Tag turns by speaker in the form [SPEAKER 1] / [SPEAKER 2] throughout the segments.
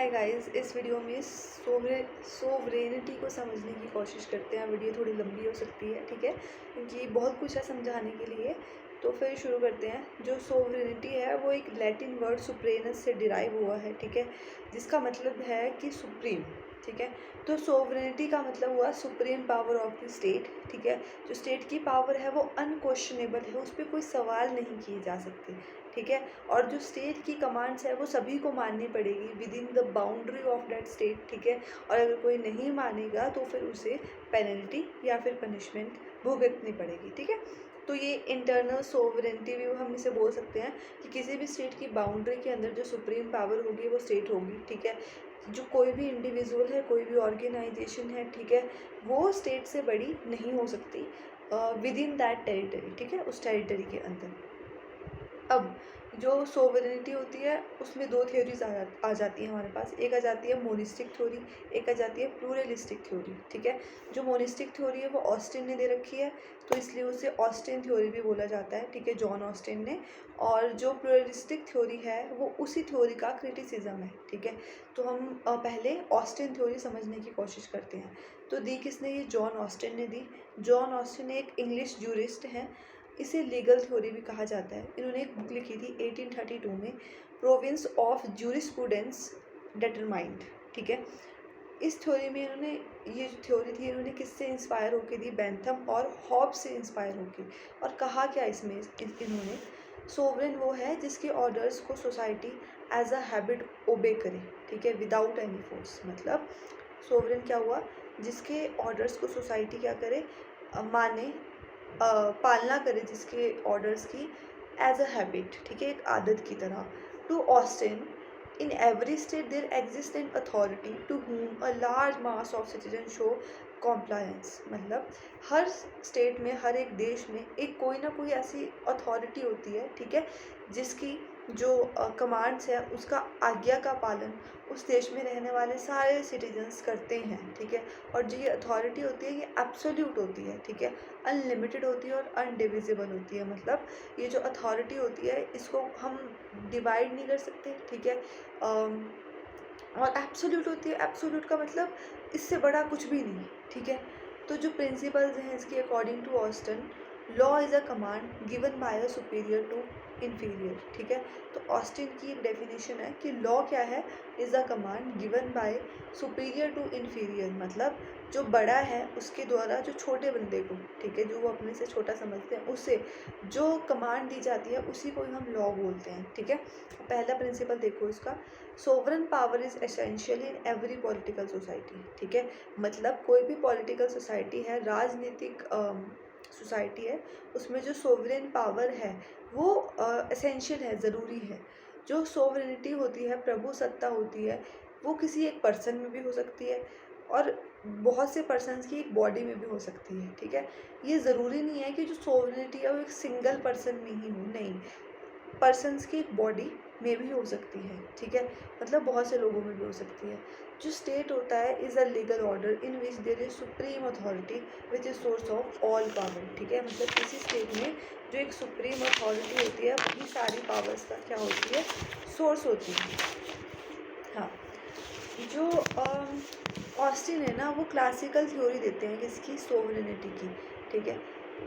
[SPEAKER 1] Hi guys, इस video में sovereignty को समझने की कोशिश करते हैं। वीडियो थोड़ी लंबी हो सकती है, ठीक है, क्योंकि बहुत कुछ है समझाने के लिए। तो फिर शुरू करते हैं। जो सोवरेनिटी है वो एक लैटिन वर्ड सुप्रेनस से डिराइव हुआ है, ठीक है, जिसका मतलब है कि सुप्रीम, ठीक है। तो सोवरेनिटी का मतलब हुआ supreme power of the state, ठीक है। जो स्टेट की पावर है वो अनक्वेश्चनेबल है, उस पर कोई सवाल नहीं किए जा सकते, ठीक है। और जो स्टेट की कमांड्स है वो सभी को माननी पड़ेगी with in the boundary of that state, ठीक है। और अगर कोई नहीं मानेगा तो फिर उसे पेनल्टी या फिर पनिशमेंट भुगतनी पड़ेगी, ठीक है। तो ये इंटरनल सोवरेनिटी भी हम इसे बोल सकते हैं कि किसी भी स्टेट की बाउंड्री के अंदर जो सुप्रीम पावर होगी वो स्टेट होगी, ठीक है। जो कोई भी इंडिविजुअल है, कोई भी ऑर्गेनाइजेशन है, ठीक है, वो स्टेट से बड़ी नहीं हो सकती विद इन दैट टेरिटरी, ठीक है, उस टेरिटरी के अंदर। अब जो सोवरेनिटी होती है उसमें दो थ्योरीज आ जाती हैं हमारे पास। एक आ जाती है मोनिस्टिक थ्योरी, एक आ जाती है प्लूरलिस्टिक थ्योरी, ठीक है। जो मोनिस्टिक थ्योरी है वो ऑस्टिन ने दे रखी है, तो इसलिए उसे ऑस्टिन थ्योरी भी बोला जाता है, ठीक है, जॉन ऑस्टिन ने। और जो प्लूरलिस्टिक थ्योरी है वो उसी थ्योरी का क्रिटिसिज्म है, ठीक है। तो हम पहले ऑस्टिन थ्योरी समझने की कोशिश करते हैं। तो दी किसने? ये जॉन ऑस्टिन ने दी। जॉन ऑस्टिन एक इंग्लिश जूरिस्ट हैं, इसे लीगल थ्योरी भी कहा जाता है। इन्होंने एक बुक लिखी थी 1832 में, प्रोविंस ऑफ जूरिस्प्रूडेंस डिटरमाइंड, ठीक है। इस थ्योरी में इन्होंने, ये जो थ्योरी थी इन्होंने किससे इंस्पायर होकर दी? बेंथम और हॉब्स से इंस्पायर होकर। और कहा क्या इसमें इन्होंने? सोवरेन वो है जिसके ऑर्डर्स को सोसाइटी एज अ हैबिट ओबे करे, ठीक है, विदाउट एनी फोर्स। मतलब सोवरेन क्या हुआ? जिसके ऑर्डर्स को सोसाइटी क्या करे? माने, पालना करे जिसके ऑर्डर्स की, एज अ हैबिट, ठीक है, एक आदत की तरह। To Austin, in every state there exist an authority to whom a large mass of citizens show compliance। मतलब हर स्टेट में, हर एक देश में एक कोई ना कोई ऐसी अथॉरिटी होती है, ठीक है, जिसकी जो कमांड्स है उसका आज्ञा का पालन उस देश में रहने वाले सारे सिटीजन्स करते हैं, ठीक है। और जो ये अथॉरिटी होती है ये एब्सोल्यूट होती है, ठीक है, अनलिमिटेड होती है और अनडिविजिबल होती है। मतलब ये जो अथॉरिटी होती है इसको हम डिवाइड नहीं कर सकते, ठीक है। और एब्सोल्यूट होती है। एब्सोल्यूट का मतलब इससे बड़ा कुछ भी नहीं, ठीक है। तो जो प्रिंसिपल्स हैं इसके according to Austin, law is a command given by a superior to inferior, ठीक है। तो ऑस्टिन की एक डेफिनेशन है कि लॉ क्या है? Is a command given by superior to inferior. मतलब जो बड़ा है उसके द्वारा जो छोटे बंदे को, ठीक है, जो वो अपने से छोटा समझते हैं, उसे जो कमांड दी जाती है उसी को हम लॉ बोलते हैं, ठीक है। पहला प्रिंसिपल देखो इसका, sovereign power is essential in every political society, ठीक है। मतलब कोई भी पॉलिटिकल सोसाइटी है, राजनीतिक सोसाइटी है, उसमें जो सोवरेन पावर है वो एसेंशियल है, ज़रूरी है। जो सोवरेनिटी होती है, प्रभु सत्ता होती है, वो किसी एक पर्सन में भी हो सकती है और बहुत से पर्सन्स की एक बॉडी में भी हो सकती है, ठीक है। ये ज़रूरी नहीं है कि जो सोवरेनिटी है वो एक सिंगल पर्सन में ही हो, नहीं, पर्सन्स की एक बॉडी में भी हो सकती है, ठीक है, मतलब बहुत से लोगों में भी हो सकती है। जो स्टेट होता है is a legal order in which there is supreme authority which is source of all power, ठीक है। मतलब किसी स्टेट में जो एक सुप्रीम अथॉरिटी होती है वही सारी पावर्स का क्या होती है? सोर्स होती है। हाँ, जो ऑस्टिन है ना वो क्लासिकल थ्योरी देते हैं किसकी? सोवरेनिटी की, ठीक है।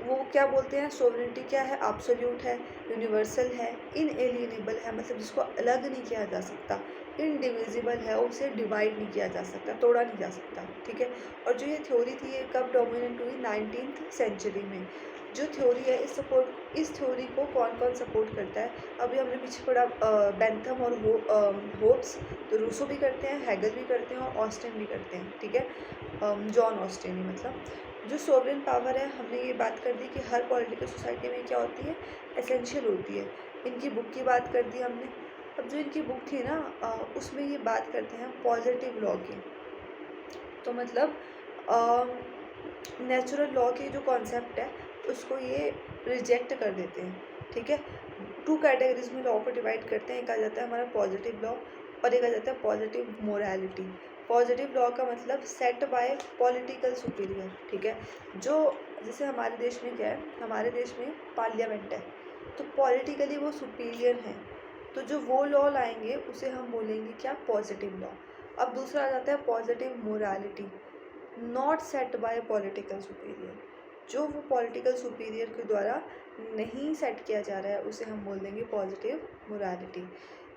[SPEAKER 1] वो क्या बोलते हैं? सोवरेनिटी क्या है? एब्सोल्यूट है, यूनिवर्सल है, इनएलिएनेबल है, मतलब जिसको अलग नहीं किया जा सकता, इनडिविजिबल है, उसे डिवाइड नहीं किया जा सकता, तोड़ा नहीं जा सकता, ठीक है। और जो ये थ्योरी थी ये कब डोमिनेंट हुई? 19th सेंचुरी में। जो थ्योरी है इस थ्योरी को कौन कौन सपोर्ट करता है? अभी हमने पीछे पढ़ा बेंथम और होब्स, तो रूसो भी करते हैं, हैगल भी करते हैं और ऑस्टिन भी करते हैं, ठीक है, जॉन ऑस्टिन ही। मतलब जो सोवरेन पावर है, हमने ये बात कर दी कि हर पॉलिटिकल सोसाइटी में क्या होती है? एसेंशियल होती है। इनकी बुक की बात कर दी हमने। अब जो इनकी बुक थी ना उसमें ये बात करते हैं पॉजिटिव लॉ की। तो मतलब नेचुरल लॉ के जो कॉन्सेप्ट है उसको ये रिजेक्ट कर देते हैं, ठीक है। टू कैटेगरीज में लॉ को डिवाइड करते हैं। एक आ जाता है हमारा पॉजिटिव लॉ और एक आ जाता है पॉजिटिव मोरालिटी। पॉजिटिव लॉ का मतलब सेट बाय पॉलिटिकल सुपीरियर, ठीक है। जो जैसे हमारे देश में क्या है? हमारे देश में पार्लियामेंट है, तो पॉलिटिकली वो सुपीरियर हैं, तो जो वो लॉ लाएंगे उसे हम बोलेंगे क्या, पॉजिटिव लॉ। अब दूसरा आ जाता है positive morality, not set bye political superior, जो वो पॉलिटिकल सुपीरियर के द्वारा नहीं सेट किया जा रहा है उसे हम बोल देंगे पॉजिटिव मोरालिटी।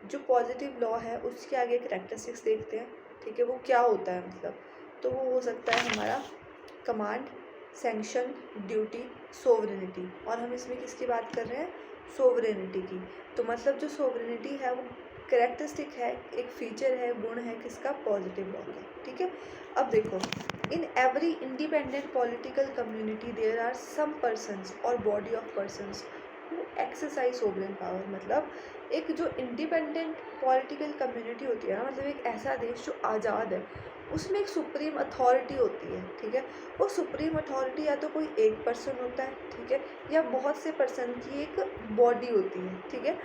[SPEAKER 1] जो पॉजिटिव लॉ है उसके आगे करैक्टरिस्टिक्स देखते हैं, ठीक है, वो क्या होता है मतलब, तो वो हो सकता है हमारा कमांड, सैंक्शन, ड्यूटी, सोवरेनिटी। और हम इसमें किसकी बात कर रहे हैं, सोवरेनिटी की। तो मतलब जो सोवरेनिटी है वो करैक्टरिस्टिक है, एक फीचर है, गुण है किसका, पॉजिटिव लॉ का, ठीक है। अब देखो, in every independent political community there are some persons or body of persons who exercise sovereign power. मतलब एक जो इंडिपेंडेंट पॉलिटिकल कम्युनिटी होती है ना, मतलब एक ऐसा देश जो आज़ाद है, उसमें एक सुप्रीम अथॉरिटी होती है, ठीक है। वो सुप्रीम अथॉरिटी या तो कोई एक पर्सन होता है, ठीक है, या बहुत से पर्सन की एक बॉडी होती है, ठीक है,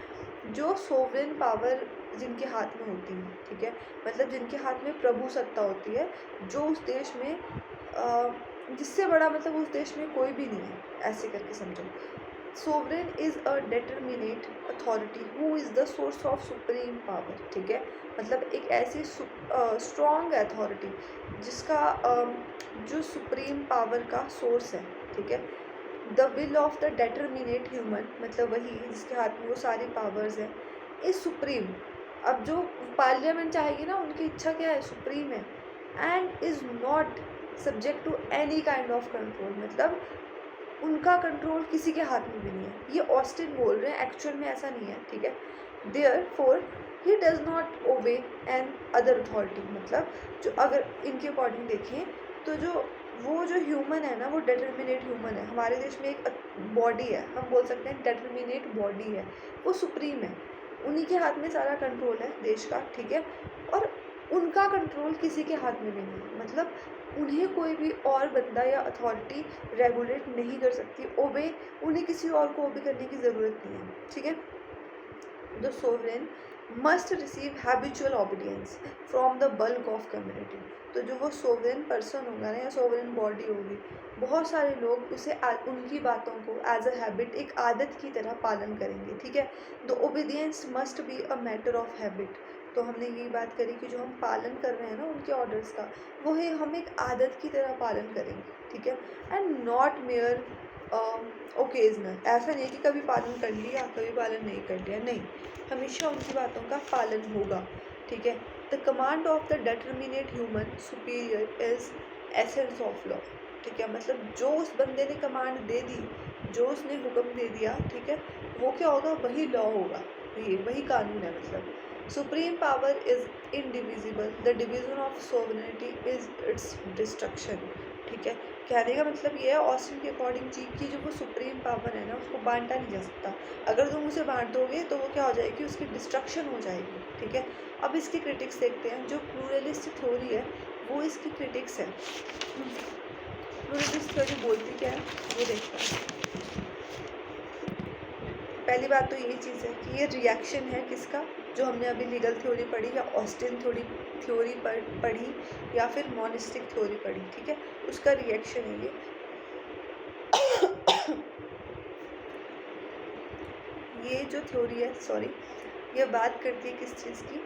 [SPEAKER 1] जो सोवरेन पावर जिनके हाथ में होती है, ठीक है, मतलब जिनके हाथ में प्रभु सत्ता होती है, जो उस देश में जिससे बड़ा मतलब उस देश में कोई भी नहीं है, ऐसे करके समझो। Sovereign is a determinate authority who is the source of supreme power, ठीक है, मतलब एक ऐसी स्ट्रॉन्ग अथॉरिटी जिसका जो सुप्रीम पावर का सोर्स है, ठीक है। The will of the determinate human, मतलब वही जिसके हाथ में वो सारी पावर्स हैं, इज सुप्रीम। अब जो पार्लियामेंट चाहेगी ना, उनकी इच्छा क्या है, सुप्रीम है। And is not subject to any kind of control, मतलब उनका कंट्रोल किसी के हाथ में भी नहीं है। ये ऑस्टिन बोल रहे हैं, एक्चुअल में ऐसा नहीं है, ठीक है। Therefore he does not obey another authority, मतलब जो अगर इनके अकॉर्डिंग देखें तो जो वो जो ह्यूमन है ना, वो डेटरमिनेट ह्यूमन है। हमारे देश में एक बॉडी है, हम बोल सकते हैं डेटरमिनेट बॉडी है, वो सुप्रीम है, उन्हीं के हाथ में सारा कंट्रोल है देश का, ठीक है। और उनका कंट्रोल किसी के हाथ में भी नहीं है, मतलब उन्हें कोई भी और बंदा या अथॉरिटी रेगुलेट नहीं कर सकती, ओबे, उन्हें किसी और को ओबे करने की ज़रूरत नहीं है, ठीक है। The sovereign must receive habitual obedience from the bulk of community. तो जो वो सोवरेन पर्सन होगा ना, या सोवरेन बॉडी होगी, बहुत सारे लोग उसे उनकी बातों को एज अ हैबिट, एक आदत की तरह पालन करेंगे, ठीक है। The obedience must be a matter of habit. तो हमने यही बात करी कि जो हम पालन कर रहे हैं ना उनके ऑर्डर्स का, वो है हम एक आदत की तरह पालन करेंगे, ठीक है। एंड नॉट मेयर ओकेजनल, ऐसा नहीं है कि कभी पालन कर लिया कभी पालन नहीं कर लिया, नहीं, हमेशा उनकी बातों का पालन होगा, ठीक है। The command of the determinate human superior is essence of law, ठीक है, मतलब जो उस बंदे ने कमांड दे दी, जो उसने हुक्म दे दिया, ठीक है, वो क्या होगा, वही लॉ होगा, ये वही कानून है। मतलब supreme power is indivisible, the division of sovereignty is it's destruction, ठीक है। कहने का मतलब ये है ऑस्टिन के अकॉर्डिंग जी की जो वो सुप्रीम पावर है ना, उसको बांटा नहीं जा सकता। अगर तुम उसे बांट दोगे तो वो क्या हो जाएगी, उसकी डिस्ट्रक्शन हो जाएगी, ठीक है। अब इसकी क्रिटिक्स देखते हैं, जो प्लूरलिस्ट थ्योरी है वो इसकी क्रिटिक्स है। प्लूरलिस्ट थ्योरी बोलती क्या है वो देखते हैं। पहली बात तो यही चीज़ है कि ये रिएक्शन है किसका, जो हमने अभी लीगल थ्योरी पढ़ी या ऑस्टिन थ्योरी पढ़ी या फिर मोनिस्टिक थ्योरी पढ़ी, ठीक है, उसका रिएक्शन है ये। ये जो थ्योरी है, सॉरी, ये बात करती है किस चीज़ की,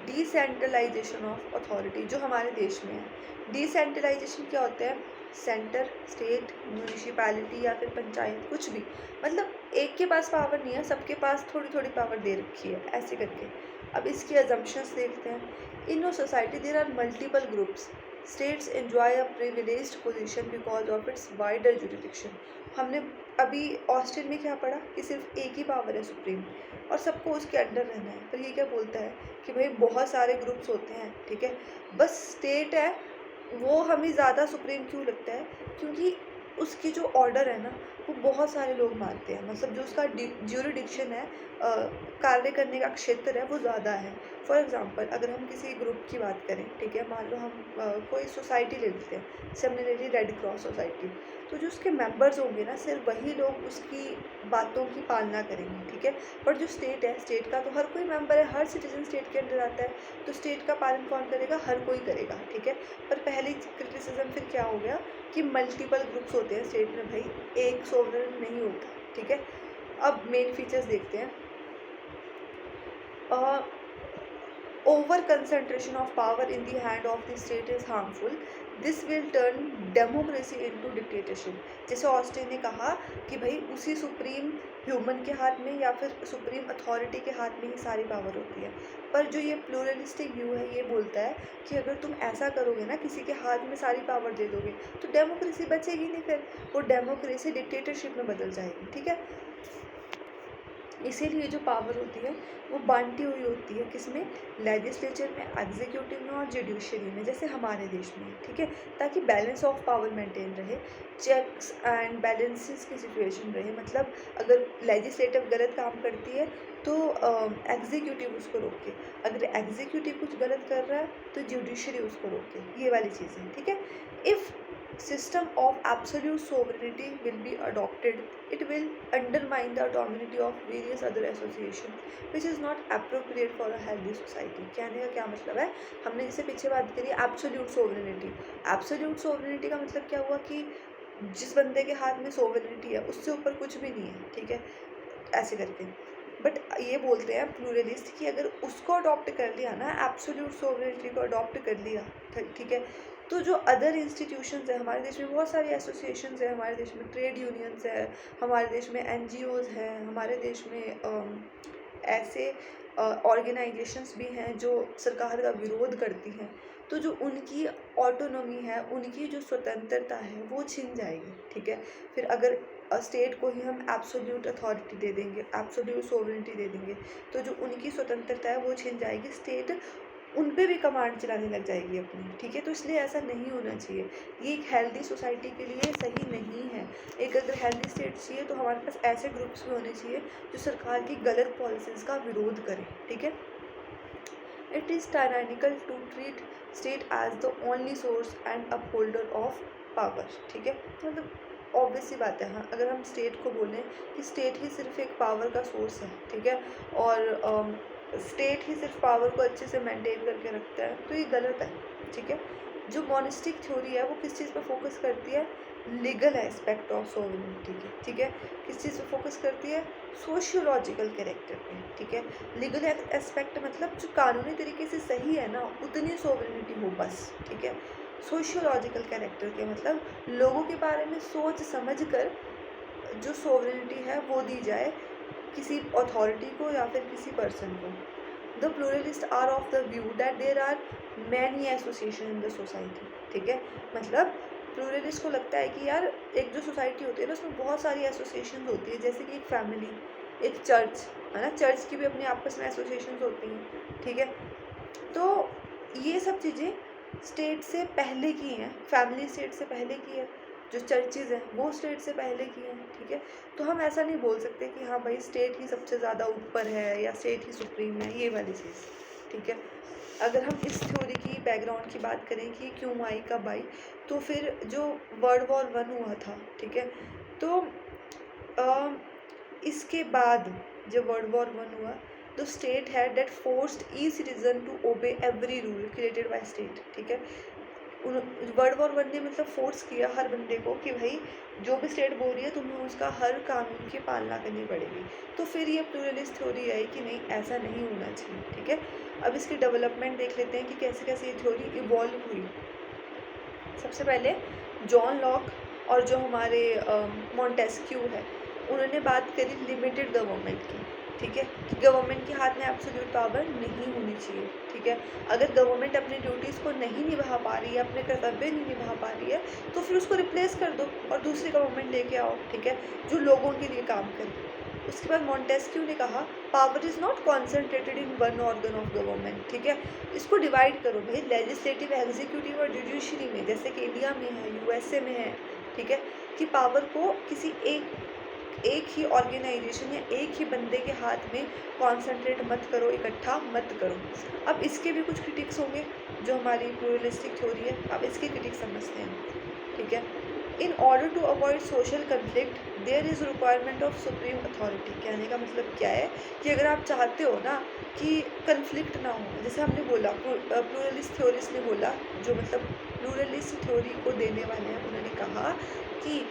[SPEAKER 1] डिसेंट्रलाइजेशन ऑफ अथॉरिटी, जो हमारे देश में है। डिसेंट्रलाइजेशन क्या होता है, सेंटर, स्टेट, म्यूनिसिपैलिटी या फिर पंचायत, कुछ भी, मतलब एक के पास पावर नहीं है, सबके पास थोड़ी थोड़ी पावर दे रखी है, ऐसे करके। अब इसकी अजम्पशंस देखते हैं। In society there are multiple groups, states enjoy a privileged position because of its wider jurisdiction. हमने अभी ऑस्टिन में क्या पढ़ा कि सिर्फ एक ही पावर है सुप्रीम, और सबको उसके अंडर रहना है। पर ये क्या बोलता है कि भाई बहुत सारे ग्रुप्स होते हैं, ठीक है, बस स्टेट है वो हमें ज़्यादा सुप्रीम क्यों लगता है, क्योंकि उसकी जो ऑर्डर है ना वो बहुत सारे लोग मानते हैं, मतलब जो उसका ज्यूरिडिक्शन है, कार्य करने का क्षेत्र है, वो ज़्यादा है। फॉर एग्ज़ाम्पल अगर हम किसी ग्रुप की बात करें, ठीक है, मान लो हम कोई सोसाइटी ले लेते हैं, जैसे हमने ले ली रेड क्रॉस सोसाइटी, तो जो उसके मेंबर्स होंगे ना, सिर्फ वही लोग उसकी बातों की पालना करेंगे, ठीक है। पर जो स्टेट है, स्टेट का तो हर कोई मेंबर है, हर सिटीजन स्टेट के अंदर आता है, तो स्टेट का पालन कौन करेगा, हर कोई करेगा, ठीक है। पर पहली क्रिटिसिज्म फिर क्या हो गया कि मल्टीपल ग्रुप्स होते हैं स्टेट में, भाई एक सोवरेन नहीं होता, ठीक है। अब मेन फीचर्स देखते हैं। over concentration of power in the hand of the state is harmful. This will turn democracy into dictatorship. जैसे ऑस्टिन ने कहा कि भाई उसी सुप्रीम ह्यूमन के हाथ में या फिर सुप्रीम अथॉरिटी के हाथ में ही सारी पावर होती है। पर जो ये प्लूरलिस्टिक व्यू है ये बोलता है कि अगर तुम ऐसा करोगे ना, किसी के हाथ में सारी पावर दे दोगे, तो डेमोक्रेसी बचेगी नहीं, फिर वो डेमोक्रेसी डिक्टेटरशिप में बदल जाएगी। ठीक है, इसीलिए जो पावर होती है वो बांटी हुई होती है, किसमें? लेजिस्लेचर में, एग्जीक्यूटिव में और जुडिशरी में, जैसे हमारे देश में। ठीक है, ताकि बैलेंस ऑफ पावर मेंटेन रहे, चेक्स एंड बैलेंसेस की सिचुएशन रहे। मतलब अगर लेजिस्लेटिव गलत काम करती है तो एग्जीक्यूटिव उसको रोके, अगर एग्जीक्यूटिव कुछ गलत कर रहा है तो जुडिशरी उसको रोके, ये वाली चीज़ें। ठीक है, if system of absolute sovereignty will be adopted, it will undermine the autonomy of various other associations, which is not appropriate for a healthy society. कहने का क्या मतलब है? हमने जैसे पीछे बात करी एब्सोल्यूट सोवरेनिटी। एब्सोल्यूट सोवरेनिटी का मतलब क्या हुआ कि जिस बंदे के हाथ में सोवरेनिटी है उससे ऊपर कुछ भी नहीं है। ठीक है, ऐसे करके। बट ये बोलते हैं प्लूरलिस्ट कि अगर उसको अडॉप्ट कर लिया ना, एब्सोल्यूट सोवरेनिटी को अडॉप्ट कर लिया, ठीक है, तो जो अदर इंस्टीट्यूशंस है हमारे देश में, बहुत सारी एसोसिएशंस है हमारे देश में, ट्रेड यूनियंस है हमारे देश में, एनजीओज़ हैं हमारे देश में, ऐसे ऑर्गेनाइजेशंस भी हैं जो सरकार का विरोध करती हैं, तो जो उनकी ऑटोनॉमी है, उनकी जो स्वतंत्रता है वो छिन जाएगी। ठीक है, फिर अगर स्टेट को ही हम एब्सोल्यूट अथॉरिटी दे देंगे, एब्सोल्यूट सोवरेनिटी दे देंगे, तो जो उनकी स्वतंत्रता है वो छिन जाएगी, स्टेट उन पे भी कमांड चलाने लग जाएगी अपनी। ठीक है, तो इसलिए ऐसा नहीं होना चाहिए, ये एक हेल्दी सोसाइटी के लिए सही नहीं है। एक अगर हेल्दी स्टेट चाहिए तो हमारे पास ऐसे ग्रुप्स भी होने चाहिए जो सरकार की गलत पॉलिसीज़ का विरोध करें। ठीक है, it is tyrannical to treat state as the only source and upholder of power. ठीक है, मतलब ऑब्वियस सी बात है। हाँ, अगर हम स्टेट को बोलें कि स्टेट ही सिर्फ एक पावर का सोर्स है, ठीक है, और स्टेट ही सिर्फ पावर को अच्छे से मेंटेन करके रखता है, तो ये गलत है। ठीक है, जो मोनिस्टिक थ्योरी है वो किस चीज़ पे फोकस करती है? लीगल एस्पेक्ट ऑफ सोवरेनिटी के। ठीक है, किस चीज़ पे फोकस करती है? सोशियोलॉजिकल कैरेक्टर पे। ठीक है, लीगल एस्पेक्ट मतलब जो कानूनी तरीके से सही है ना, उतनी सोवरेनिटी हो बस। ठीक है, सोशियोलॉजिकल कैरेक्टर के मतलब लोगों के बारे में सोच समझ कर जो सोवरेनिटी है वो दी जाए किसी अथॉरिटी को या फिर किसी पर्सन को। The pluralist are of the view that there are many association in the society. ठीक है, मतलब प्लूरलिस्ट को लगता है कि यार एक जो सोसाइटी होती है ना उसमें बहुत सारी एसोसिएशन होती है, जैसे कि एक फैमिली, एक चर्च है ना, चर्च की भी अपनी आपस में एसोसिएशन होती हैं। ठीक है, तो ये सब चीज़ें स्टेट से पहले की हैं, फैमिली स्टेट से पहले की है, जो चर्चेज़ हैं वो स्टेट से पहले की हैं। ठीक है, तो हम ऐसा नहीं बोल सकते कि हाँ भाई स्टेट ही सबसे ज़्यादा ऊपर है या स्टेट ही सुप्रीम है, ये वाली चीज़। ठीक है, अगर हम इस थ्योरी की बैकग्राउंड की बात करें कि क्यों आई कब आई, तो फिर जो वर्ल्ड वॉर 1 हुआ था, ठीक है, तो इसके बाद जब वर्ल्ड वॉर 1 हुआ तो स्टेट है डेट फोर्स्ड ई citizen to obey every rule created by state. ठीक है, वर्ल्ड वॉर 1 ने मतलब फोर्स किया हर बंदे को कि भाई जो भी स्टेट बोल रही है तुम्हें उसका हर कानून की पालना करनी पड़ेगी। तो फिर ये प्लूरलिस्ट थ्योरी आई कि नहीं ऐसा नहीं होना चाहिए। ठीक है, अब इसकी डेवलपमेंट देख लेते हैं कि कैसे कैसे ये थ्योरी इवॉल्व हुई। सबसे पहले जॉन लॉक और जो हमारे मॉन्टेस्क्यू है उन्होंने बात करी लिमिटेड गवर्नमेंट की। ठीक है, कि गवर्नमेंट के हाथ में एब्सोल्यूट पावर नहीं होनी चाहिए। ठीक है, अगर गवर्नमेंट अपनी ड्यूटीज़ को नहीं निभा पा रही है, अपने कर्तव्य नहीं निभा पा रही है, तो फिर उसको रिप्लेस कर दो और दूसरी गवर्नमेंट लेके आओ। ठीक है, जो लोगों के लिए काम करे। उसके बाद मॉन्टेस्क्यू ने कहा power is not concentrated in one organ of government. ठीक है, इसको डिवाइड करो भाई लेजिस्लेटिव, एग्जीक्यूटिव और जुडिशरी में, जैसे कि इंडिया में है, यूएसए में है। ठीक है, कि पावर को किसी एक ही ऑर्गेनाइजेशन या एक ही बंदे के हाथ में कॉन्सेंट्रेट मत करो, इकट्ठा मत करो। अब इसके भी कुछ क्रिटिक्स होंगे जो हमारी प्लूरलिस्टिक थ्योरी है, अब इसके क्रिटिक्स समझते हैं। ठीक है, in order to avoid social conflict there is requirement of supreme authority. कहने का मतलब क्या है कि अगर आप चाहते हो ना कि कन्फ्लिक्ट ना हो, जैसे हमने बोला प्लूरलिस्ट थ्योरिस्ट ने बोला, जो मतलब प्लूरलिस्ट थ्योरी को देने वाले हैं, उन्होंने कहा कि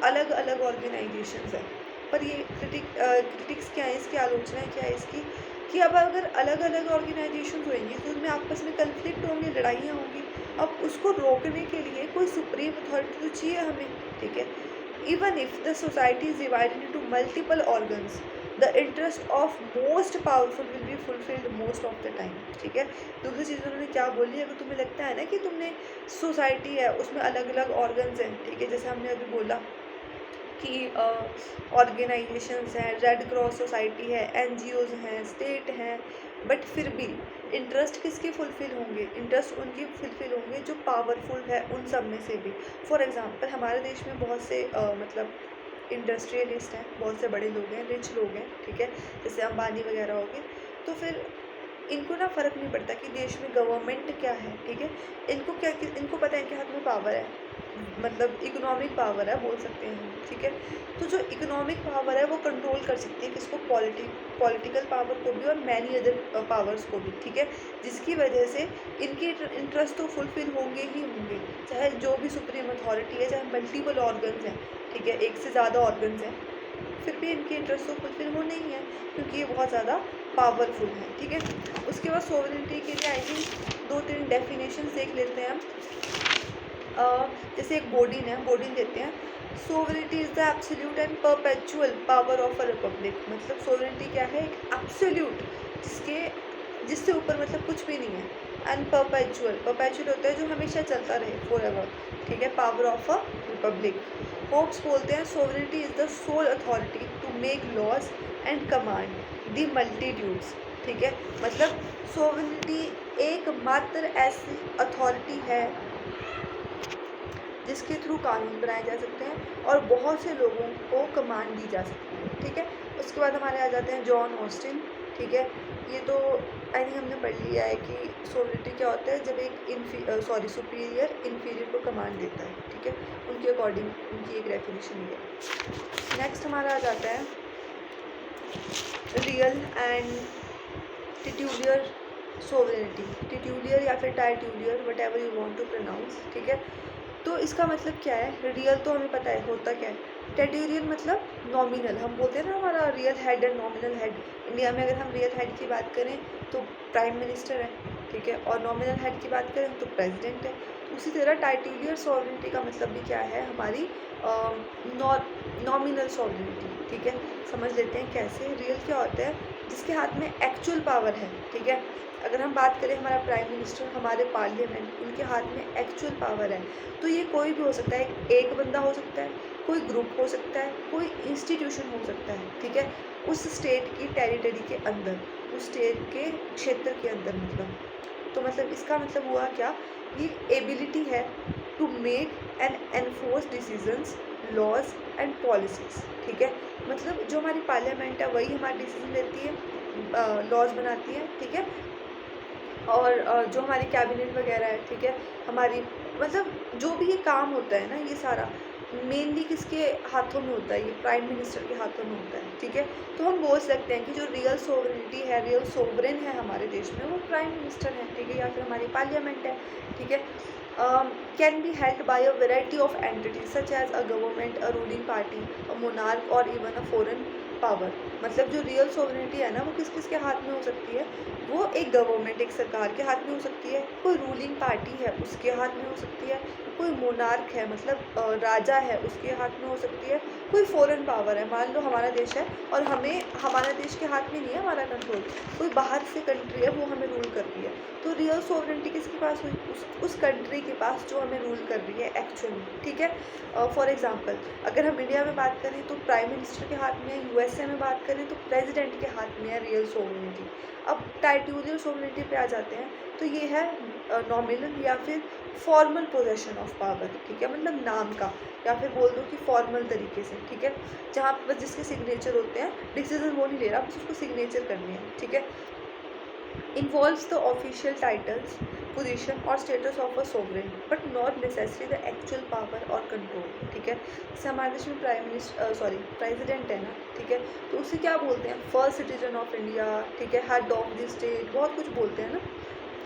[SPEAKER 1] अलग अलग ऑर्गेनाइजेशंस हैं, पर ये क्रिटिक्स क्या है, इसकी आलोचना क्या है इसकी, कि अब अगर अलग अलग ऑर्गेनाइजेशन होंगी तो उनमें आपस में कन्फ्लिक्ट होंगे, लड़ाइयाँ होंगी। अब उसको रोकने के लिए कोई सुप्रीम अथॉरिटी तो चाहिए हमें, ठीक है। Even if the society is divided into multiple organs, the interest of most powerful will be fulfilled most of the time, ठीक है। दूसरी चीज़ उन्होंने क्या बोली, अगर तुम्हें लगता है ना कि तुमने सोसाइटी है उसमें अलग अलग ऑर्गन्स हैं, ठीक है, जैसे हमने अभी बोला कि ऑर्गेनाइजेशंस हैं, रेड क्रॉस सोसाइटी है, एनजीओज हैं, स्टेट हैं, बट फिर भी इंटरेस्ट किसके फुलफ़िल होंगे, इंटरेस्ट उनके फुलफ़िल होंगे जो पावरफुल है उन सब में से भी। फॉर एग्ज़ाम्पल हमारे देश में बहुत से मतलब इंडस्ट्रियलिस्ट हैं, बहुत से बड़े लोग हैं, रिच लोग हैं, ठीक है, जैसे अंबानी वगैरह हो गए। तो फिर इनको ना फ़र्क नहीं पड़ता कि देश में गवर्नमेंट क्या है, ठीक है। इनको पता है इनके हाथ में पावर है, मतलब इकोनॉमिक पावर है बोल सकते हैं हम, ठीक है। तो जो इकोनॉमिक पावर है वो कंट्रोल कर सकती है किसको, पॉलिटिकल पावर को भी और मैनी अदर पावर्स को भी, ठीक है। जिसकी वजह से इनके इंटरेस्ट तो फुलफिल होंगे ही होंगे, चाहे जो भी सुप्रीम अथॉरिटी है, चाहे मल्टीपल ऑर्गन्स हैं, ठीक है, एक से ज़्यादा ऑर्गन्स हैं, फिर भी इनके इंटरेस्ट तो फुलफिल होने ही हैं क्योंकि ये बहुत ज़्यादा पावरफुल है, ठीक है। उसके बाद सोवरेनिटी के लिए आई थिंक 2-3 डेफिनेशन देख लेते हैं हम। जैसे एक बोर्डिन देते हैं, sovereignty is the absolute and perpetual power of a Republic. मतलब सोवरेनिटी क्या है, एक एब्सोल्यूट जिससे ऊपर मतलब कुछ भी नहीं है, एंड परपेचुअल होता है जो हमेशा चलता रहे, फॉरएवर, ठीक है, power of a republic. Hobbes बोलते हैं sovereignty is the sole authority to make laws and command the multitudes, ठीक है। मतलब सोवरेनिटी एकमात्र ऐसी अथॉरिटी है जिसके थ्रू कानून बनाए जा सकते हैं और बहुत से लोगों को कमांड दी जा सकती है, ठीक है। उसके बाद हमारे आ जाते हैं जॉन ऑस्टिन, ठीक है। ये तो आई थिंक हमने पढ़ लिया है कि सोवरेनिटी क्या होता है, जब एक सुपीरियर इन्फीरियर को कमांड देता है, ठीक है। उनके अकॉर्डिंग उनकी एक डेफिनेशन है। नेक्स्ट हमारा आ जाता है real and titular sovereignty, titular या फिर titular, whatever you want to pronounce, ठीक है। तो इसका मतलब क्या है, रियल तो हमें पता है होता क्या है, टेरिटोरियल मतलब नॉमिनल, हम बोलते हैं ना हमारा real head and nominal head. India में अगर हम रियल हेड की बात करें तो प्राइम मिनिस्टर है, ठीक है, और नॉमिनल हेड की बात करें तो प्रेसिडेंट है। तो उसी तरह टेरिटोरियल सॉवरेनिटी का मतलब भी क्या है, हमारी नॉमिनल सॉवरेनिटी, ठीक है। समझ लेते हैं कैसे। रियल क्या होता है, जिसके हाथ में एक्चुअल पावर है, ठीक है। अगर हम बात करें हमारा प्राइम मिनिस्टर, हमारे पार्लियामेंट, उनके हाथ में एक्चुअल पावर है। तो ये कोई भी हो सकता है, एक बंदा हो सकता है, कोई ग्रुप हो सकता है, कोई इंस्टीट्यूशन हो सकता है, ठीक है, उस स्टेट की टेरिटरी के अंदर, उस स्टेट के क्षेत्र के अंदर। मतलब तो मतलब इसका मतलब हुआ क्या, ये एबिलिटी है to make and enforce decisions, laws and policies, ठीक है। मतलब जो हमारी पार्लियामेंट है वही हमारी डिसीजन लेती है, लॉज बनाती है, ठीक है। और जो हमारी कैबिनेट वगैरह है, ठीक है, हमारी मतलब जो भी ये काम होता है ना, ये सारा मेनली किसके हाथों में होता है, ये प्राइम मिनिस्टर के हाथों में होता है, ठीक है। तो हम बोल सकते हैं कि जो रियल सोवरेनिटी है, रियल सोवरेन है हमारे देश में, वो प्राइम मिनिस्टर है, ठीक है, या फिर हमारी पार्लियामेंट है, ठीक है। Can be held by a variety of entities such as a government, a ruling party, a monarch और इवन अ फॉरेन पावर। मतलब जो रियल सोवरेनिटी है ना, वो किस किस के हाथ में हो सकती है, वो एक गवर्नमेंट, एक सरकार के हाथ में हो सकती है, कोई रूलिंग पार्टी है उसके हाथ में हो सकती है, कोई मोनार्क है मतलब राजा है उसके हाथ में हो सकती है, कोई फॉरेन पावर है, मान लो हमारा देश है और हमें हमारा देश के हाथ में नहीं है हमारा कंट्रोल, कोई बाहर से कंट्री है वो हमें रूल कर रही है। तो रियल सोवरेनिटी किसके पास हुई, उस कंट्री के पास जो हमें रूल कर रही है एक्चुअली, ठीक है। फॉर एग्जांपल अगर हम इंडिया में बात करें तो प्राइम मिनिस्टर के हाथ में है, यूएसए में बात करें तो प्रेसिडेंट के हाथ में है रियल सोवरेनिटी। अब टेरिटोरियल सोवरेनिटी पे आ जाते हैं, तो ये है नॉमिनल या फिर फॉर्मल पोजेशन ऑफ पावर, ठीक है, मतलब नाम का, या फिर बोल दो कि फॉर्मल तरीके से, ठीक है, जहाँ पर बस जिसके सिग्नेचर होते हैं, डिसीजन वो नहीं ले रहा, बस उसको सिग्नेचर करनी है, ठीक है। involves the official titles, position और status of a sovereign but not necessarily the actual power or control, ठीक है। जैसे हमारे देश में प्रेसिडेंट है ना, ठीक है, तो उसे क्या बोलते हैं, फर्स्ट सिटीजन ऑफ इंडिया, ठीक है, हेड ऑफ द स्टेट, बहुत कुछ बोलते हैं ना।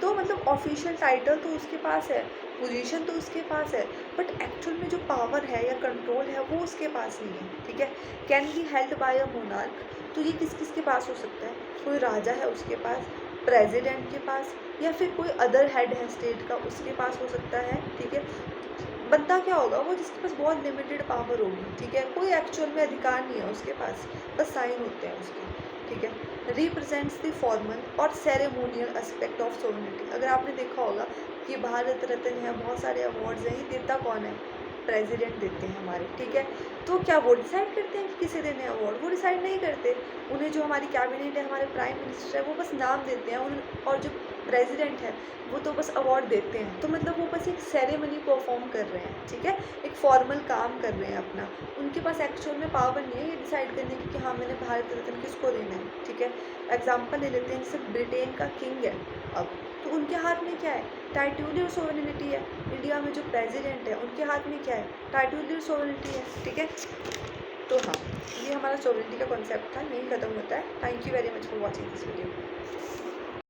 [SPEAKER 1] तो मतलब ऑफिशियल टाइटल तो उसके पास है, पोजीशन तो उसके पास है, बट एक्चुअल में जो पावर है या कंट्रोल है वो उसके पास नहीं है, ठीक है। Can be held by a monarch, तो ये किस किस के पास हो सकता है, कोई राजा है उसके पास, प्रेसिडेंट के पास, या फिर कोई अदर हेड है स्टेट का उसके पास हो सकता है, ठीक है। बनता क्या होगा, वो जिसके पास बहुत लिमिटेड पावर होगी, ठीक है, कोई एक्चुअल में अधिकार नहीं है उसके पास, बस साइन होते हैं उसके, ठीक है। रिप्रेजेंट्स द फॉर्मल और सेरेमोनियल एस्पेक्ट ऑफ सोवरेनिटी। अगर आपने देखा होगा कि भारत रत्न है, बहुत सारे अवार्ड्स हैं, ये देता कौन है, प्रेसिडेंट देते हैं हमारे, ठीक है। तो क्या वो डिसाइड करते हैं कि किसे देने अवार्ड, वो डिसाइड नहीं करते। उन्हें जो हमारी कैबिनेट है, हमारे प्राइम मिनिस्टर है, वो बस नाम देते हैं और जो प्रेसिडेंट है वो तो बस अवार्ड देते हैं। तो मतलब वो बस एक सेरेमनी परफॉर्म कर रहे हैं, ठीक है, एक फॉर्मल काम कर रहे हैं अपना। उनके पास एक्चुअल में पावर नहीं है ये डिसाइड करने की कि हाँ मैंने भारत रत्न किसको देना है, ठीक है। एग्जाम्पल ले लेते हैं, जैसे ब्रिटेन का किंग है अब, तो उनके हाथ में क्या है, टाइटूलियर सोवरेनिटी है। इंडिया में जो प्रेसिडेंट है उनके हाथ में क्या है, टाइटूलियर सोवरेनिटी है, ठीक है। तो हाँ, ये हमारा सोवरेनिटी का कॉन्सेप्ट था, यही खत्म होता है। Thank you very much for watching this video.